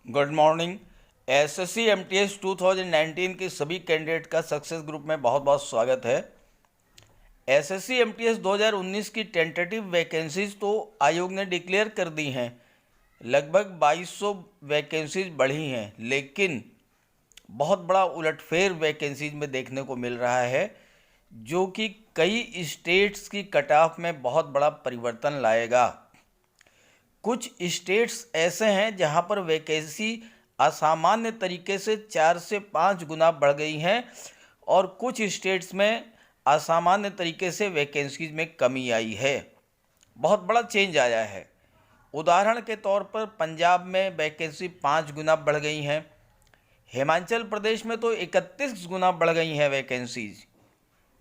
Good morning. SSC MTS 2019 के सभी candidate का सक्सेस ग्रुप में बहुत बहुत स्वागत है। एसएससी एमटीएस 2019 की टेंटेटिव वैकेंसीज तो आयोग ने डिक्लेयर कर दी हैं। लगभग 2200 वैकेंसीज बढ़ी हैं, लेकिन बहुत बड़ा उलटफेर वैकेंसीज में देखने को मिल रहा है, जो कि कई स्टेट्स की कट ऑफ में बहुत बड़ा परिवर्तन लाएगा। कुछ स्टेट्स ऐसे हैं जहां पर वैकेंसी असामान्य तरीके से 4 से 5 गुना बढ़ गई हैं, और कुछ स्टेट्स में असामान्य तरीके से वैकेंसीज में कमी आई है। बहुत बड़ा चेंज आया है। उदाहरण के तौर पर पंजाब में वैकेंसी 5 गुना बढ़ गई हैं, हिमाचल प्रदेश में तो 31 गुना बढ़ गई हैं वैकेंसीज,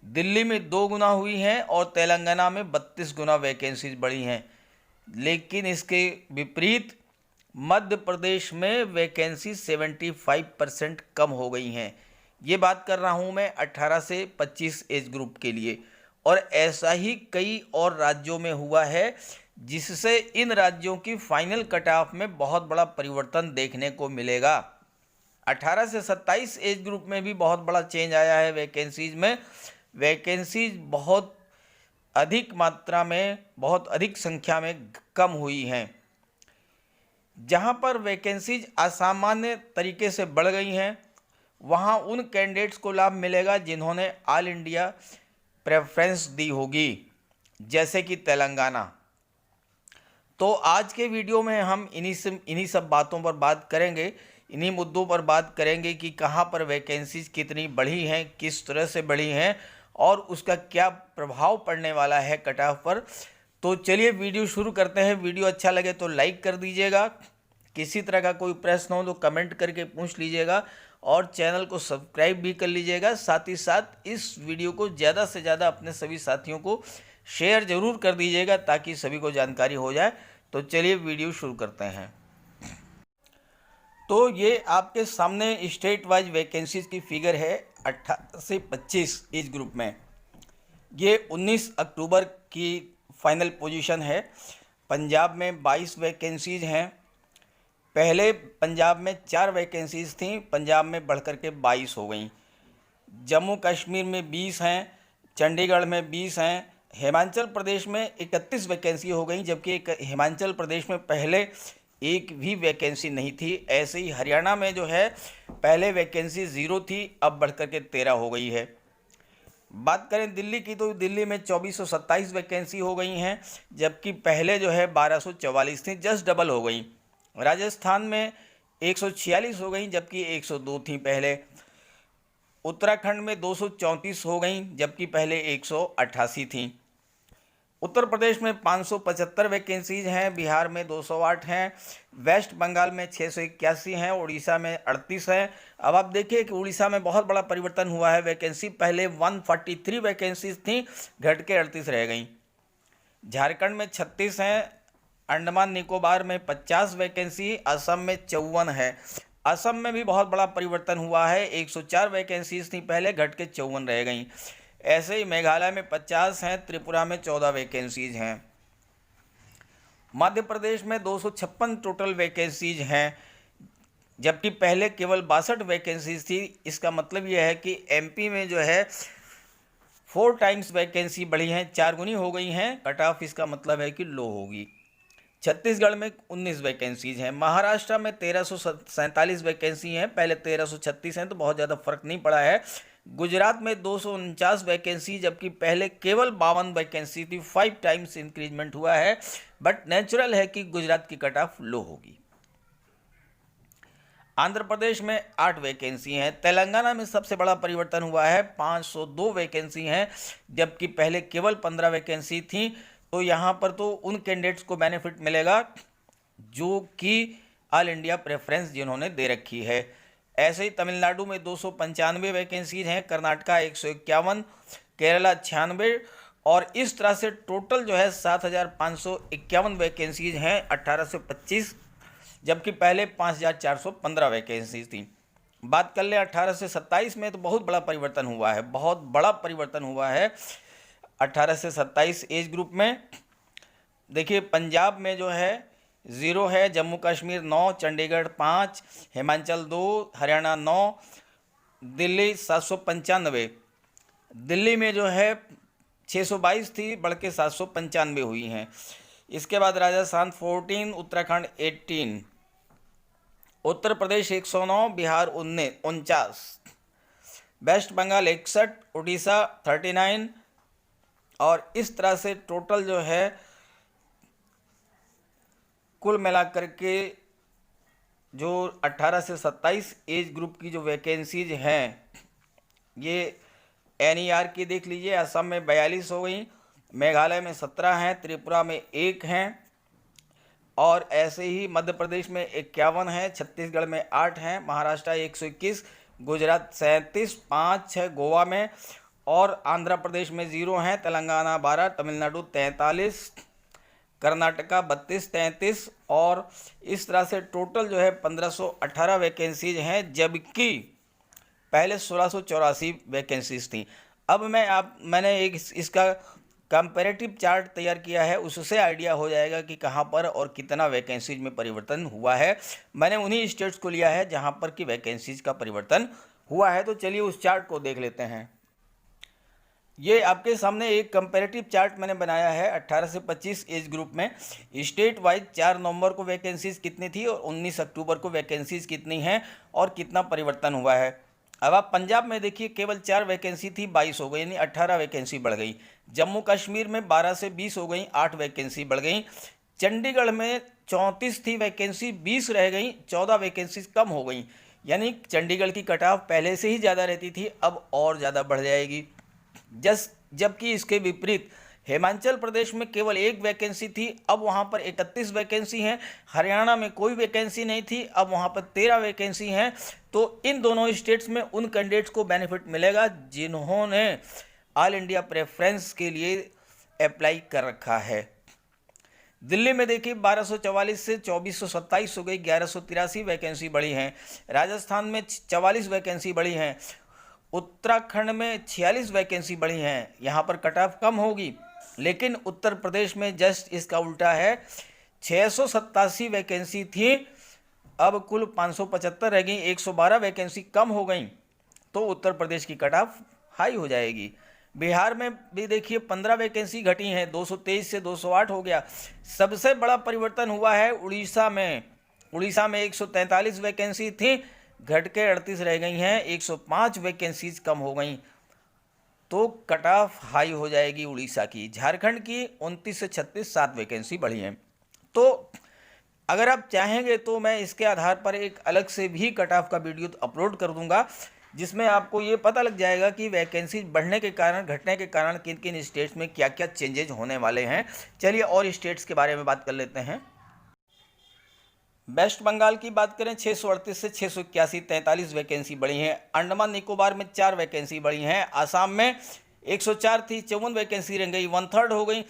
दिल्ली में 2 गुना हुई हैं और तेलंगाना में 32 गुना वैकेंसीज बढ़ी हैं। लेकिन इसके विपरीत मध्य प्रदेश में वैकेंसी 75% कम हो गई हैं। ये बात कर रहा हूँ मैं 18 से 25 एज ग्रुप के लिए, और ऐसा ही कई और राज्यों में हुआ है, जिससे इन राज्यों की फाइनल कट ऑफ में बहुत बड़ा परिवर्तन देखने को मिलेगा। 18 से 27 एज ग्रुप में भी बहुत बड़ा चेंज आया है। वैकेंसीज में वैकेंसीज बहुत अधिक मात्रा में, बहुत अधिक संख्या में कम हुई हैं। जहां पर वैकेंसीज असामान्य तरीके से बढ़ गई हैं, वहां उन कैंडिडेट्स को लाभ मिलेगा जिन्होंने ऑल इंडिया प्रेफरेंस दी होगी, जैसे कि तेलंगाना। तो आज के वीडियो में हम इन्हीं सब बातों पर बात करेंगे, इन्हीं मुद्दों पर बात करेंगे कि कहां पर वैकेंसीज कितनी बढ़ी हैं, किस तरह से बढ़ी हैं, और उसका क्या प्रभाव पड़ने वाला है कट ऑफ पर। तो चलिए वीडियो शुरू करते हैं। वीडियो अच्छा लगे तो लाइक कर दीजिएगा, किसी तरह का कोई प्रश्न हो तो कमेंट करके पूछ लीजिएगा, और चैनल को सब्सक्राइब भी कर लीजिएगा। साथ ही साथ इस वीडियो को ज़्यादा से ज़्यादा अपने सभी साथियों को शेयर ज़रूर कर दीजिएगा, ताकि सभी को जानकारी हो जाए। तो चलिए वीडियो शुरू करते हैं। तो ये आपके सामने स्टेट वाइज वैकेंसीज की फिगर है 18 से 25 एज ग्रुप में। ये 19 अक्टूबर की फाइनल पोजीशन है। पंजाब में 22 वैकेंसीज हैं। पहले पंजाब में 4 वैकेंसीज थीं, पंजाब में बढ़कर के 22 हो गई। जम्मू कश्मीर में 20 हैं, चंडीगढ़ में 20 हैं, हिमाचल प्रदेश में 31 वैकेंसी हो गई, जबकि हिमाचल प्रदेश में पहले एक भी वैकेंसी नहीं थी। ऐसे ही हरियाणा में जो है पहले वैकेंसी 0 थी, अब बढ़कर के 13 हो गई है। बात करें दिल्ली की, तो दिल्ली में 2427 वैकेंसी हो गई हैं, जबकि पहले जो है 1244 थी, जस्ट डबल हो गई। राजस्थान में 146 हो गई, जबकि 102 थी पहले। उत्तराखंड में 234 हो गई, जबकि पहले 188 थी। उत्तर प्रदेश में 575 वैकेंसीज हैं, बिहार में 208 हैं, वेस्ट बंगाल में 681 हैं, उड़ीसा में 38 हैं। अब आप देखिए कि उड़ीसा में बहुत बड़ा परिवर्तन हुआ है। वैकेंसी पहले 143 वैकेंसीज थी, घट के 38 रह गई। झारखंड में 36 हैं, अंडमान निकोबार में 50 वैकेंसी, असम में 54 है। असम में भी बहुत बड़ा परिवर्तन हुआ है। 104 वैकेंसीज थी पहले, घट के 54 रह गई। ऐसे ही मेघालय में 50 हैं, त्रिपुरा में 14 वैकेंसीज हैं। मध्य प्रदेश में 256 टोटल वैकेंसीज हैं, जबकि पहले केवल 62 वैकेंसीज थी। इसका मतलब यह है कि एमपी में जो है 4 टाइम्स वैकेंसी बढ़ी हैं, 4 गुनी हो गई हैं। कट ऑफ इसका मतलब है कि लो होगी। छत्तीसगढ़ में 19 वैकेंसीज हैं। महाराष्ट्र में 1347 वैकेंसी हैं, पहले 1336 हैं, तो बहुत ज़्यादा फर्क नहीं पड़ा है। गुजरात में 249 वैकेंसी, जबकि पहले केवल 52 वैकेंसी थी। 5 टाइम्स इंक्रीजमेंट हुआ है, बट नेचुरल है कि गुजरात की कट ऑफ लो होगी। आंध्र प्रदेश में 8 वैकेंसी हैं। तेलंगाना में सबसे बड़ा परिवर्तन हुआ है, 502 वैकेंसी हैं, जबकि पहले केवल 15 वैकेंसी थी। तो यहाँ पर तो उन कैंडिडेट्स को बेनिफिट मिलेगा जो कि ऑल इंडिया प्रेफरेंस जिन्होंने दे रखी है। ऐसे ही तमिलनाडु में 295 वैकेंसीज हैं, कर्नाटका 151, केरला 96, और इस तरह से टोटल जो है 7551 वैकेंसीज हैं 18 से 25, जबकि पहले 5415 वैकेंसीज थी। बात कर ले 18 से 27 में, तो बहुत बड़ा परिवर्तन हुआ है, बहुत बड़ा परिवर्तन हुआ है 18 से 27 एज ग्रुप में। देखिए पंजाब में जो है 0 है, जम्मू कश्मीर 9, चंडीगढ़ 5, हिमाचल 2, हरियाणा 9, दिल्ली 795। दिल्ली में जो है 622 थी, बढ़ के 795 हुई हैं। इसके बाद राजस्थान 14, उत्तराखंड 18, उत्तर प्रदेश 109, बिहार 49, वेस्ट बंगाल 61, उड़ीसा 39, और इस तरह से टोटल जो है कुल मिलाकर के जो 18 से 27 एज ग्रुप की जो वैकेंसीज हैं, ये NER की देख लीजिए। असम में 42 हो गई, मेघालय में 17 हैं, त्रिपुरा में 1 हैं, और ऐसे ही मध्य प्रदेश में 51 है, छत्तीसगढ़ में 8 हैं, महाराष्ट्र 121, गुजरात 37, 5 है गोवा में, और आंध्र प्रदेश में 0 हैं, तेलंगाना 12, तमिलनाडु 43, कर्नाटका 32, 33, और इस तरह से टोटल जो है 1518 वैकेंसीज हैं, जबकि पहले 1684 वैकेंसीज थी। अब मैंने इसका कंपैरेटिव चार्ट तैयार किया है, उससे आइडिया हो जाएगा कि कहाँ पर और कितना वैकेंसीज में परिवर्तन हुआ है। मैंने उन्हीं स्टेट्स को लिया है जहाँ पर कि वैकेंसीज का परिवर्तन हुआ है। तो चलिए उस चार्ट को देख लेते हैं। ये आपके सामने एक कंपैरेटिव चार्ट मैंने बनाया है 18 से 25 एज ग्रुप में। स्टेट वाइज 4 नवंबर को वैकेंसीज कितनी थी और 19 अक्टूबर को वैकेंसीज कितनी हैं और कितना परिवर्तन हुआ है। अब आप पंजाब में देखिए, केवल 4 वैकेंसी थी, 22 हो गई, यानी 18 वैकेंसी बढ़ गई। जम्मू कश्मीर में 12 से 20 हो गई, 8 वैकेंसी बढ़ गई। चंडीगढ़ में 34 थी वैकेंसी, 20 रह गई, 14 वैकेंसी कम हो गई। यानी चंडीगढ़ की कट ऑफ पहले से ही ज़्यादा रहती थी, अब और ज़्यादा बढ़ जाएगी। जबकि इसके विपरीत हिमाचल प्रदेश में केवल 1 वैकेंसी थी, अब वहाँ पर 31 वैकेंसी हैं। हरियाणा में कोई वैकेंसी नहीं थी, अब वहाँ पर 13 वैकेंसी हैं। तो इन दोनों स्टेट्स में उन कैंडिडेट्स को बेनिफिट मिलेगा जिन्होंने ऑल इंडिया प्रेफरेंस के लिए अप्लाई कर रखा है। दिल्ली में देखिए 1244 से 2427 हो गई, 1183 वैकेंसी बढ़ी हैं। राजस्थान में 44 वैकेंसी बढ़ी हैं। उत्तराखंड में 46 वैकेंसी बढ़ी हैं। यहाँ पर कट ऑफ कम होगी, लेकिन उत्तर प्रदेश में जस्ट इसका उल्टा है। 687 वैकेंसी थी, अब कुल 575 रह गई, 112 वैकेंसी कम हो गई, तो उत्तर प्रदेश की कट ऑफ हाई हो जाएगी। बिहार में भी देखिए 15 वैकेंसी घटी हैं, 223 से 208 हो गया। सबसे बड़ा परिवर्तन हुआ है उड़ीसा में। उड़ीसा में 143 वैकेंसी थी, घट के 38 रह गई हैं, 105 वैकेंसीज कम हो गई, तो कट ऑफ हाई हो जाएगी उड़ीसा की। झारखंड की 29 से 36 7 वैकेंसी बढ़ी हैं। तो अगर आप चाहेंगे तो मैं इसके आधार पर एक अलग से भी कट ऑफ का वीडियो अपलोड कर दूंगा, जिसमें आपको ये पता लग जाएगा कि वैकेंसी बढ़ने के कारण, घटने के कारण किन किन स्टेट्स में क्या क्या चेंजेज होने वाले हैं। चलिए और स्टेट्स के बारे में बात कर लेते हैं। वेस्ट बंगाल की बात करें, 638 से 681 43 वैकेंसी बढ़ी हैं। अंडमान निकोबार में 4 वैकेंसी बढ़ी हैं। आसाम में 104 थी, 54 वैकेंसी रह गई, 1/3 हो गई,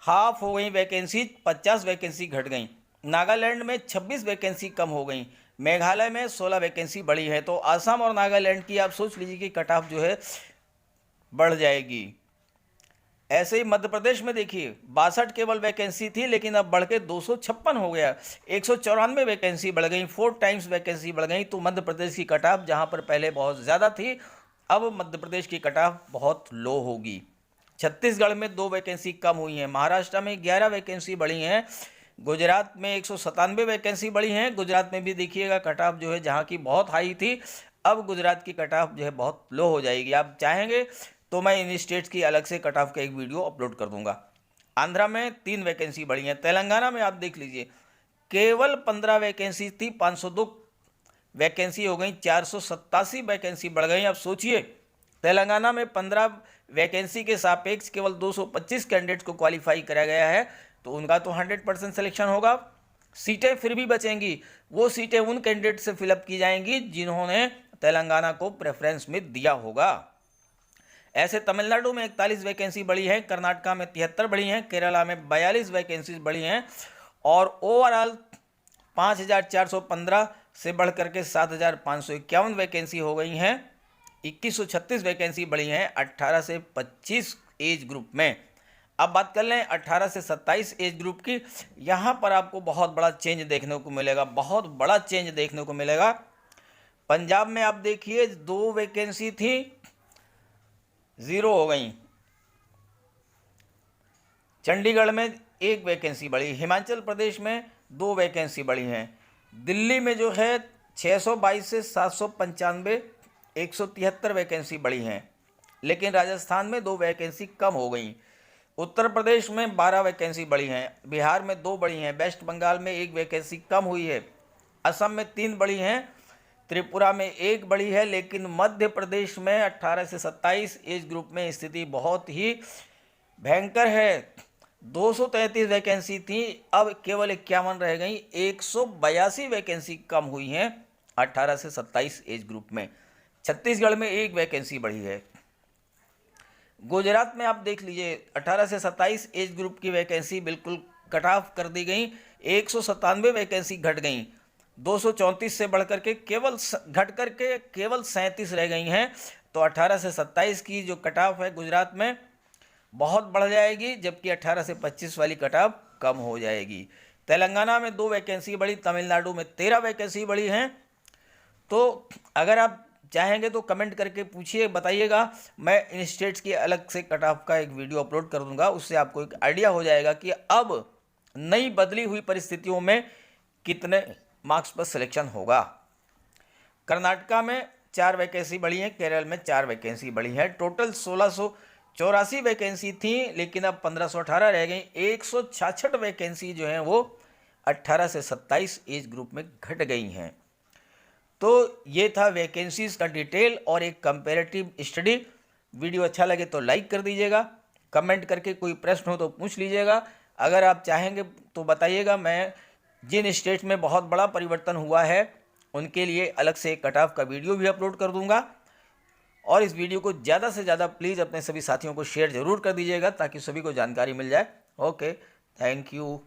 हाफ हो गई वैकेंसी, 50 वैकेंसी घट गई। नागालैंड में 26 वैकेंसी कम हो गई। मेघालय में 16 वैकेंसी बढ़ी है। तो आसाम और नागालैंड की आप सोच लीजिए कि कट ऑफ जो है बढ़ जाएगी। ऐसे ही मध्य प्रदेश में देखिए 62 केवल वैकेंसी थी, लेकिन अब बढ़ के 256 हो गया, 194 वैकेंसी बढ़ गई, 4 टाइम्स वैकेंसी बढ़ गई। तो मध्य प्रदेश की कट ऑफ जहाँ पर पहले बहुत ज़्यादा थी, अब मध्य प्रदेश की कट ऑफ बहुत लो होगी। छत्तीसगढ़ में 2 वैकेंसी कम हुई हैं। महाराष्ट्र में 11 वैकेंसी बढ़ी हैं। गुजरात में 197 वैकेंसी बढ़ी हैं। गुजरात में भी देखिएगा कट ऑफ जो है जहाँ की बहुत हाई थी, अब गुजरात की कट ऑफ जो है बहुत लो हो जाएगी। आप चाहेंगे तो मैं इन स्टेट्स की अलग से कट ऑफ का एक वीडियो अपलोड कर दूंगा। आंध्रा में 3 वैकेंसी बढ़ी हैं। तेलंगाना में आप देख लीजिए, केवल 15 वैकेंसी थी, 502 वैकेंसी हो गई, 487 वैकेंसी बढ़ गई। अब सोचिए, तेलंगाना में 15 वैकेंसी के सापेक्ष केवल 225 कैंडिडेट्स को क्वालिफाई कराया गया है, तो उनका तो 100% सिलेक्शन होगा। सीटें फिर भी बचेंगी, वो सीटें उन कैंडिडेट से फिलअप की जाएंगी जिन्होंने तेलंगाना को प्रेफरेंस में दिया होगा। ऐसे तमिलनाडु में 41 वैकेंसी बढ़ी है, कर्नाटका में 73 बढ़ी हैं, केरला में 42 वैकेंसी बढ़ी हैं, और ओवरऑल 5415 से बढ़ करके 7551 वैकेंसी हो गई हैं। 2136 वैकेंसी बढ़ी हैं 18 से 25 एज ग्रुप में। अब बात कर लें 18 से 27 एज ग्रुप की। यहाँ पर आपको बहुत बड़ा चेंज देखने को मिलेगा, बहुत बड़ा चेंज देखने को मिलेगा। पंजाब में आप देखिए 2 वैकेंसी थी, 0 हो गई। चंडीगढ़ में 1 वैकेंसी बढ़ी, हिमाचल प्रदेश में 2 वैकेंसी बढ़ी हैं, दिल्ली में जो है 622 से 795 173 वैकेंसी बढ़ी हैं, लेकिन राजस्थान में 2 वैकेंसी कम हो गई। उत्तर प्रदेश में 12 वैकेंसी बढ़ी हैं, बिहार में 2 बढ़ी हैं, वेस्ट बंगाल में 1 वैकेंसी कम हुई है, असम में 3 बढ़ी हैं, त्रिपुरा में 1 बढ़ी है। लेकिन मध्य प्रदेश में 18 से 27 एज ग्रुप में स्थिति बहुत ही भयंकर है। 233 वैकेंसी थी, अब केवल 51 रह गई, 182 वैकेंसी कम हुई हैं 18 से 27 एज ग्रुप में। छत्तीसगढ़ में 1 वैकेंसी बढ़ी है। गुजरात में आप देख लीजिए 18 से 27 एज ग्रुप की वैकेंसी बिल्कुल कट ऑफ कर दी गई, 197 वैकेंसी घट गई, 234 से बढ़कर के केवल घट करके केवल 37 रह गई हैं। तो 18 से 27 की जो कट ऑफ है गुजरात में बहुत बढ़ जाएगी, जबकि 18 से 25 वाली कट ऑफ कम हो जाएगी। तेलंगाना में 2 वैकेंसी बढ़ी, तमिलनाडु में 13 वैकेंसी बढ़ी हैं। तो अगर आप चाहेंगे तो कमेंट करके पूछिए, बताइएगा, मैं इन स्टेट्स की अलग से कट ऑफ का एक वीडियो अपलोड कर दूंगा, उससे आपको एक आइडिया हो जाएगा कि अब नई बदली हुई परिस्थितियों में कितने मार्क्स पर सिलेक्शन होगा। कर्नाटका में 4 वैकेंसी बढ़ी हैं, केरल में 4 वैकेंसी बढ़ी हैं, टोटल 1684 वैकेंसी थी, लेकिन अब 1518 रह गई। 166 वैकेंसी जो हैं वो 18 से 27 एज ग्रुप में घट गई हैं। तो ये था वैकेंसीज़ का डिटेल और एक कंपैरेटिव स्टडी। वीडियो अच्छा लगे तो लाइक कर दीजिएगा, कमेंट करके कोई प्रश्न हो तो पूछ लीजिएगा। अगर आप चाहेंगे तो बताइएगा, मैं जिन स्टेट्स में बहुत बड़ा परिवर्तन हुआ है उनके लिए अलग से कट ऑफ का वीडियो भी अपलोड कर दूंगा। और इस वीडियो को ज़्यादा से ज़्यादा प्लीज़ अपने सभी साथियों को शेयर ज़रूर कर दीजिएगा ताकि सभी को जानकारी मिल जाए। Okay, thank you.